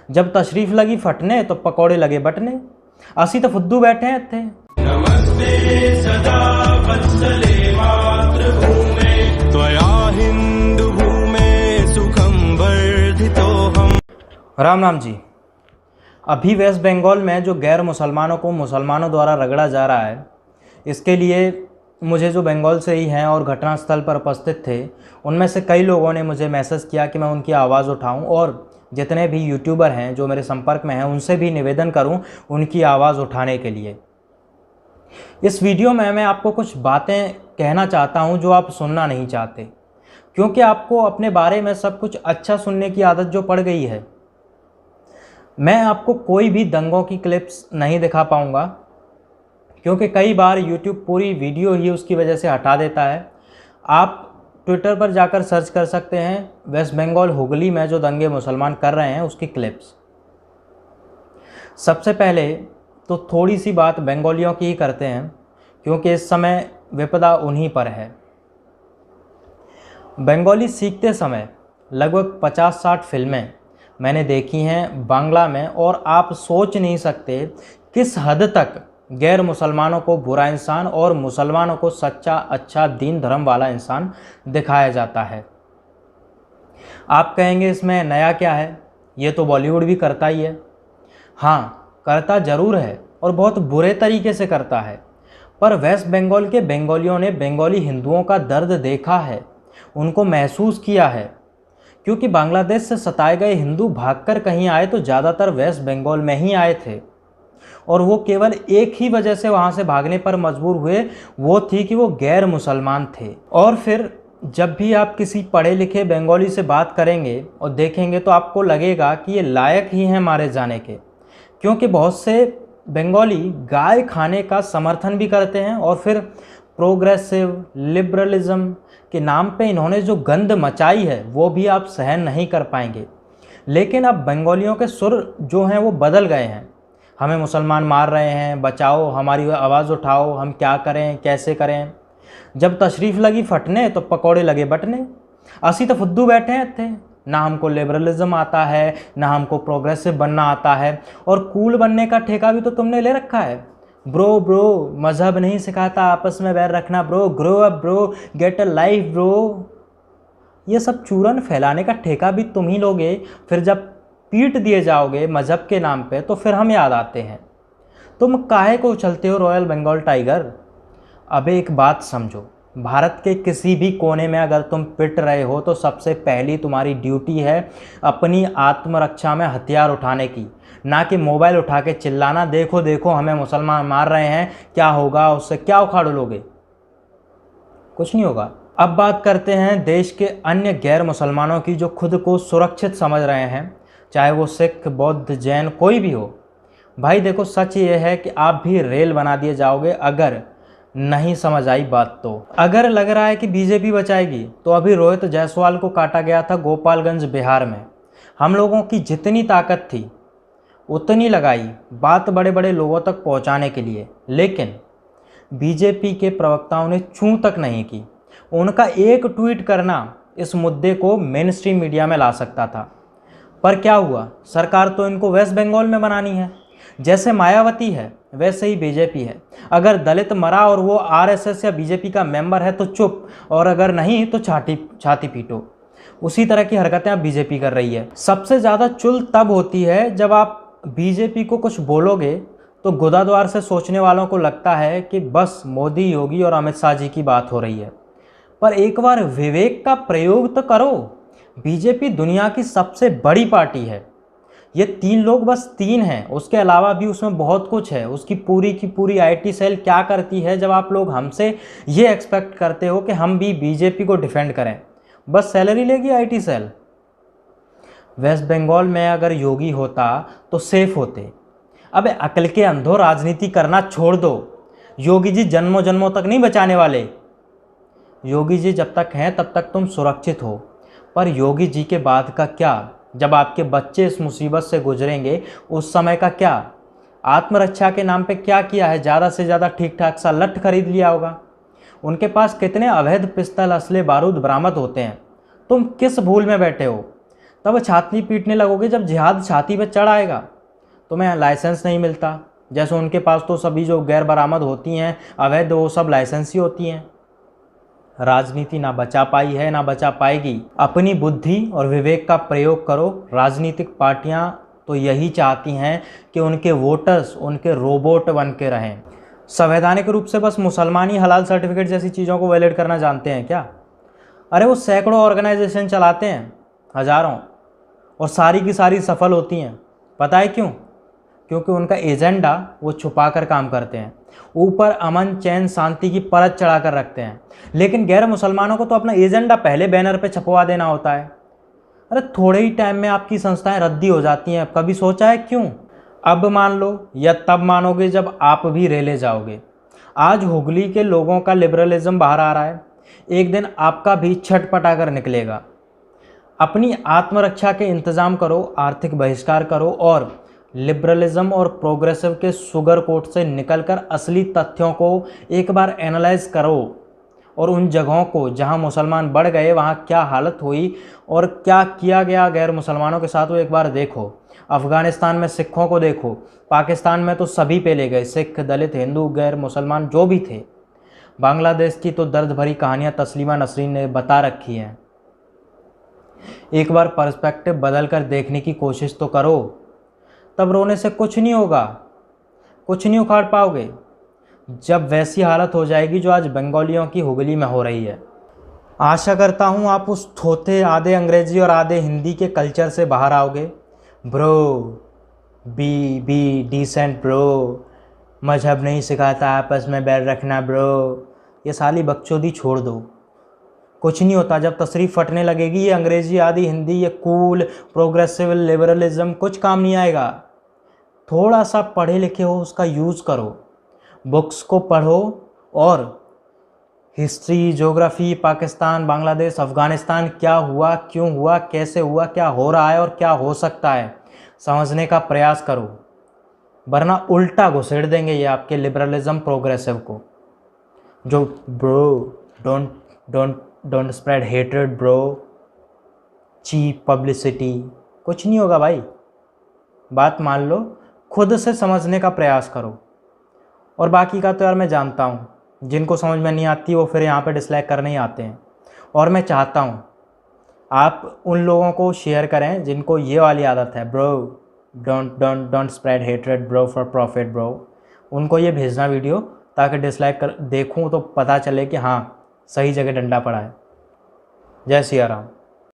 जब तशरीफ लगी फटने तो पकौड़े लगे बटने। असी तो फुद्दू बैठे हैं थे। नमस्ते सदा वत्सले मातृभूमे त्वया हिंदु भूमे सुखम वर्धितोहम। राम राम जी। अभी वेस्ट बंगाल में जो गैर मुसलमानों को मुसलमानों द्वारा रगड़ा जा रहा है, इसके लिए मुझे जो बंगाल से ही हैं और घटनास्थल पर उपस्थित थे, उनमें से कई लोगों ने मुझे मैसेज किया कि मैं उनकी आवाज़ उठाऊं और जितने भी यूट्यूबर हैं जो मेरे संपर्क में हैं उनसे भी निवेदन करूं उनकी आवाज़ उठाने के लिए। इस वीडियो में मैं आपको कुछ बातें कहना चाहता हूं जो आप सुनना नहीं चाहते, क्योंकि आपको अपने बारे में सब कुछ अच्छा सुनने की आदत जो पड़ गई है। मैं आपको कोई भी दंगों की क्लिप्स नहीं दिखा पाऊंगा, क्योंकि कई बार YouTube पूरी वीडियो ही उसकी वजह से हटा देता है। आप ट्विटर पर जाकर सर्च कर सकते हैं वेस्ट बंगाल हुगली में जो दंगे मुसलमान कर रहे हैं उसकी क्लिप्स। सबसे पहले तो थोड़ी सी बात बंगालियों की ही करते हैं, क्योंकि इस समय विपदा उन्हीं पर है। बंगाली सीखते समय लगभग 50-60 फिल्में मैंने देखी हैं बांग्ला में, और आप सोच नहीं सकते किस हद तक गैर मुसलमानों को बुरा इंसान और मुसलमानों को सच्चा अच्छा दीन धर्म वाला इंसान दिखाया जाता है। आप कहेंगे इसमें नया क्या है, ये तो बॉलीवुड भी करता ही है। हाँ, करता ज़रूर है और बहुत बुरे तरीके से करता है, पर वेस्ट बंगाल के बंगालियों ने बंगाली हिंदुओं का दर्द देखा है, उनको महसूस किया है। क्योंकि बांग्लादेश से सताए गए हिंदू भागकर कहीं आए तो ज़्यादातर वेस्ट बंगाल में ही आए थे, और वो केवल एक ही वजह से वहाँ से भागने पर मजबूर हुए, वो थी कि वो गैर मुसलमान थे। और फिर जब भी आप किसी पढ़े लिखे बंगाली से बात करेंगे और देखेंगे तो आपको लगेगा कि ये लायक ही हैं मारे जाने के, क्योंकि बहुत से बंगाली गाय खाने का समर्थन भी करते हैं, और फिर प्रोग्रेसिव लिबरलिज्म के नाम पे इन्होंने जो गंद मचाई है वो भी आप सहन नहीं कर पाएंगे। लेकिन अब बंगालियों के सुर जो हैं वो बदल गए हैं। हमें मुसलमान मार रहे हैं, बचाओ, हमारी आवाज़ उठाओ, हम क्या करें, कैसे करें। जब तशरीफ़ लगी फटने तो पकौड़े लगे बटने। असी तो फुद्दू बैठे हैं थे। ना हमको लिबरलिज्म आता है, ना हमको प्रोग्रेसिव बनना आता है, और कूल बनने का ठेका भी तो तुमने ले रखा है। ब्रो मज़हब नहीं सिखाता आपस में बैर रखना bro, grow up bro, get a life bro. ये सब चूरन फैलाने का ठेका भी तुम ही लोगे। फिर जब पीट दिए जाओगे मज़हब के नाम पे तो फिर हम याद आते हैं। तुम काहे को उछलते हो रॉयल बंगाल टाइगर। अबे एक बात समझो, भारत के किसी भी कोने में अगर तुम पिट रहे हो तो सबसे पहली तुम्हारी ड्यूटी है अपनी आत्मरक्षा में हथियार उठाने की, ना कि मोबाइल उठा के चिल्लाना, देखो देखो हमें मुसलमान मार रहे हैं, क्या होगा उससे, क्या उखाड़ लोगे, कुछ नहीं होगा। अब बात करते हैं देश के अन्य गैर मुसलमानों की जो खुद को सुरक्षित समझ रहे हैं, चाहे वो सिख, बौद्ध, जैन, कोई भी हो। भाई देखो, सच ये है कि आप भी रेल बना दिए जाओगे अगर नहीं समझ आई बात तो। अगर लग रहा है कि बीजेपी बचाएगी तो अभी रोहित जायसवाल को काटा गया था गोपालगंज बिहार में। हम लोगों की जितनी ताकत थी उतनी लगाई बात बड़े बड़े लोगों तक पहुंचाने के लिए, लेकिन बीजेपी के प्रवक्ताओं ने छू तक नहीं की। उनका एक ट्वीट करना इस मुद्दे को मेन स्ट्रीम मीडिया में ला सकता था, पर क्या हुआ, सरकार तो इनको वेस्ट बंगाल में बनानी है। जैसे मायावती है वैसे ही बीजेपी है। अगर दलित मरा और वो आरएसएस या बीजेपी का मेंबर है तो चुप, और अगर नहीं तो छाती पीटो। उसी तरह की हरकतें अब बीजेपी कर रही है। सबसे ज़्यादा चुल तब होती है जब आप बीजेपी को कुछ बोलोगे तो गुदाद्वार से सोचने वालों को लगता है कि बस मोदी, योगी और अमित शाह जी की बात हो रही है। पर एक बार विवेक का प्रयोग तो करो। बीजेपी दुनिया की सबसे बड़ी पार्टी है। ये 3 लोग बस 3 हैं, उसके अलावा भी उसमें बहुत कुछ है। उसकी पूरी की पूरी आईटी सेल क्या करती है, जब आप लोग हमसे ये एक्सपेक्ट करते हो कि हम भी बीजेपी को डिफेंड करें। बस सैलरी लेगी आईटी सेल। वेस्ट बंगाल में अगर योगी होता तो सेफ होते। अब अकल के अंधों राजनीति करना छोड़ दो। योगी जी जन्मों जन्मों तक नहीं बचाने वाले। योगी जी जब तक हैं तब तक तुम सुरक्षित हो, पर योगी जी के बाद का क्या, जब आपके बच्चे इस मुसीबत से गुजरेंगे उस समय का क्या। आत्मरक्षा के नाम पे क्या किया है, ज़्यादा से ज़्यादा ठीक ठाक सा लठ खरीद लिया होगा। उनके पास कितने अवैध पिस्तल, असले, बारूद बरामद होते हैं। तुम किस भूल में बैठे हो। तब छाती पीटने लगोगे जब जिहाद छाती पे चढ़ आएगा। तुम्हें लाइसेंस नहीं मिलता, जैसे उनके पास तो सभी जो गैर बरामद होती हैं अवैध, वो सब लाइसेंस ही होती हैं। राजनीति ना बचा पाई है ना बचा पाएगी। अपनी बुद्धि और विवेक का प्रयोग करो। राजनीतिक पार्टियां तो यही चाहती हैं कि उनके वोटर्स उनके रोबोट बन के रहें। संवैधानिक रूप से बस मुसलमान ही हलाल सर्टिफिकेट जैसी चीज़ों को वैलिड करना जानते हैं क्या? अरे वो सैकड़ों ऑर्गेनाइजेशन चलाते हैं, हजारों, और सारी की सारी सफल होती हैं। पता है क्यों? क्योंकि उनका एजेंडा वो छुपा कर काम करते हैं, ऊपर अमन चैन शांति की परत चढ़ा कर रखते हैं। लेकिन गैर मुसलमानों को तो अपना एजेंडा पहले बैनर पे छपवा देना होता है। अरे थोड़े ही टाइम में आपकी संस्थाएं रद्दी हो जाती हैं। कभी सोचा है क्यों? अब मान लो या तब मानोगे जब आप भी रेले जाओगे। आज हुगली के लोगों का लिबरलिज्म बाहर आ रहा है, एक दिन आपका भी छटपटा कर निकलेगा। अपनी आत्मरक्षा के इंतजाम करो, आर्थिक बहिष्कार करो और लिबरलिज्म और प्रोग्रेसिव के सुगर कोट से निकलकर असली तथ्यों को एक बार एनालाइज करो और उन जगहों को जहां मुसलमान बढ़ गए वहां क्या हालत हुई और क्या किया गया गैर मुसलमानों के साथ, वो एक बार देखो। अफ़गानिस्तान में सिखों को देखो, पाकिस्तान में तो सभी पे ले गए, सिख, दलित, हिंदू, गैर मुसलमान जो भी थे। बांग्लादेश की तो दर्द भरी कहानियां तस्लीमा नसरीन ने बता रखी हैं। एक बार पर्सपेक्टिव बदल कर देखने की कोशिश तो करो, तब रोने से कुछ नहीं होगा, कुछ नहीं उखाड़ पाओगे। जब वैसी हालत हो जाएगी जो आज बंगालियों की हुगली में हो रही है। आशा करता हूँ आप उस थोथे आधे अंग्रेजी और आधे हिंदी के कल्चर से बाहर आओगे। ब्रो, बी डिसेंट ब्रो, मजहब नहीं सिखाता आपस में बैर रखना ब्रो, ये साली बकचोदी छोड़ दो। कुछ नहीं होता। जब तशरीफ फटने लगेगी ये अंग्रेजी आदि हिंदी, ये कूल प्रोग्रेसिव लिबरलिज्म कुछ काम नहीं आएगा। थोड़ा सा पढ़े लिखे हो, उसका यूज़ करो, बुक्स को पढ़ो और हिस्ट्री, ज्योग्राफी, पाकिस्तान, बांग्लादेश, अफ़गानिस्तान क्या हुआ, क्यों हुआ, कैसे हुआ, क्या हो रहा है और क्या हो सकता है, समझने का प्रयास करो। वरना उल्टा घुसेड़ देंगे ये आपके लिबरलिज्म प्रोग्रेसिव को। जो bro don't spread hatred bro, cheap publicity, कुछ नहीं होगा भाई। बात मान लो, खुद से समझने का प्रयास करो। और बाकी का तो यार मैं जानता हूँ, जिनको समझ में नहीं आती वो फिर यहाँ पे डिसलाइक करने ही आते हैं। और मैं चाहता हूँ आप उन लोगों को शेयर करें जिनको ये वाली आदत है, bro don't spread hatred bro for profit bro. उनको ये भेजना वीडियो, ताकि डिसलाइक कर देखूँ तो पता चले कि हाँ सही जगह डंडा पड़ा है। जय सिया राम।